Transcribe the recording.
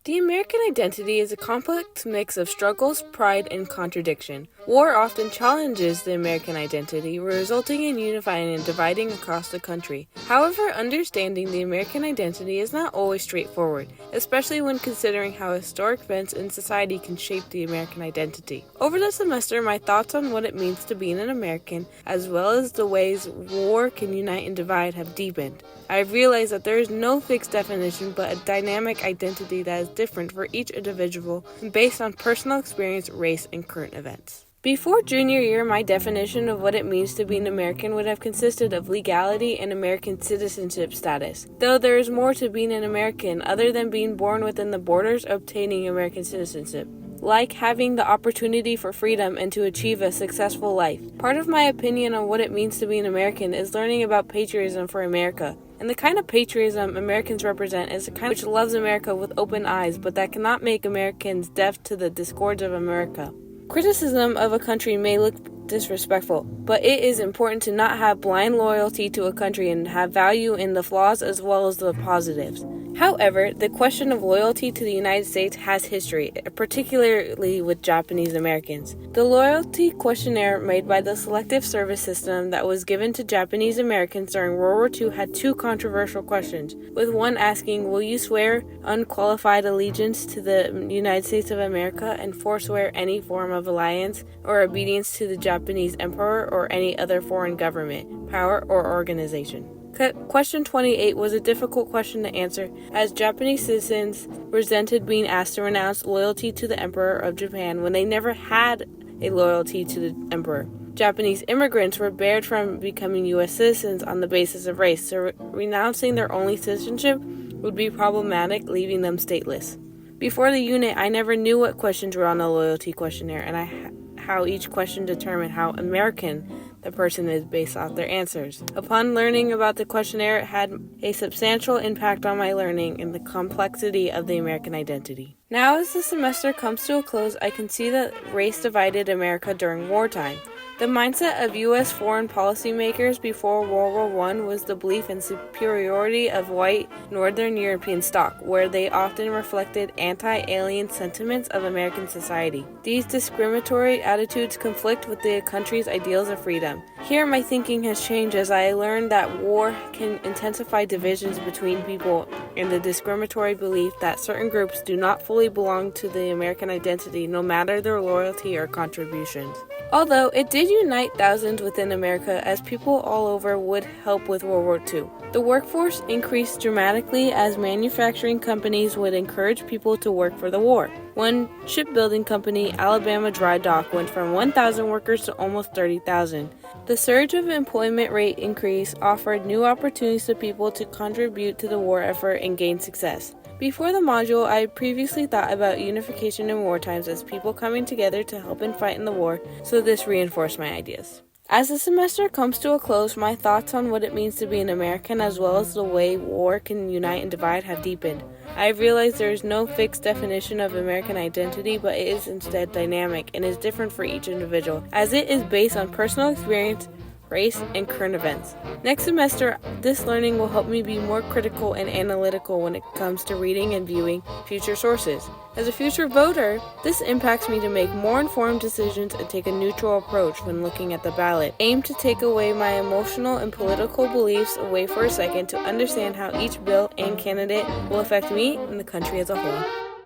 The American identity is a complex mix of struggles, pride, and contradiction. War often challenges the American identity, resulting in unifying and dividing across the country. However, understanding the American identity is not always straightforward, especially when considering how historic events in society can shape the American identity. Over the semester, my thoughts on what it means to be an American, as well as the ways war can unite and divide, have deepened. I have realized that there is no fixed definition, but a dynamic identity that is different for each individual and based on personal experience, race, and current events. Before junior year, my definition of what it means to be an American would have consisted of legality and American citizenship status. Though there is more to being an American other than being born within the borders of obtaining American citizenship, like having the opportunity for freedom and to achieve a successful life. Part of my opinion on what it means to be an American is learning about patriotism for America. And the kind of patriotism Americans represent is the kind which loves America with open eyes, but that cannot make Americans deaf to the discords of America. Criticism of a country may look disrespectful, but it is important to not have blind loyalty to a country and have value in the flaws as well as the positives. However, the question of loyalty to the United States has history, particularly with Japanese Americans. The loyalty questionnaire made by the Selective Service System that was given to Japanese Americans during World War II had two controversial questions, with one asking, "Will you swear unqualified allegiance to the United States of America and forswear any form of alliance or obedience to the Japanese Emperor or any other foreign government, power, or organization?" Question 28 was a difficult question to answer, as Japanese citizens resented being asked to renounce loyalty to the Emperor of Japan when they never had a loyalty to the Emperor. Japanese immigrants were barred from becoming U.S. citizens on the basis of race, so renouncing their only citizenship would be problematic, leaving them stateless. Before the unit, I never knew what questions were on the loyalty questionnaire, and how each question determined how American the person is based off their answers. Upon learning about the questionnaire, it had a substantial impact on my learning and the complexity of the American identity. Now, as the semester comes to a close, I can see that race divided America during wartime. The mindset of U.S. foreign policymakers before World War I was the belief in superiority of white Northern European stock, where they often reflected anti-alien sentiments of American society. These discriminatory attitudes conflict with the country's ideals of freedom. Here, my thinking has changed as I learned that war can intensify divisions between people and the discriminatory belief that certain groups do not fully belong to the American identity, no matter their loyalty or contributions. Although it did unite thousands within America, as people all over would help with World War II. The workforce increased dramatically as manufacturing companies would encourage people to work for the war. One shipbuilding company, Alabama Dry Dock, went from 1,000 workers to almost 30,000. The surge of employment rate increase offered new opportunities to people to contribute to the war effort and gain success. Before the module, I had previously thought about unification in war times as people coming together to help and fight in the war, so this reinforced my ideas. As the semester comes to a close, my thoughts on what it means to be an American as well as the way war can unite and divide have deepened. I have realized there is no fixed definition of American identity, but it is instead dynamic and is different for each individual, as it is based on personal experience, race, and current events. Next semester, this learning will help me be more critical and analytical when it comes to reading and viewing future sources. As a future voter, this impacts me to make more informed decisions and take a neutral approach when looking at the ballot. Aim to take away my emotional and political beliefs away for a second to understand how each bill and candidate will affect me and the country as a whole.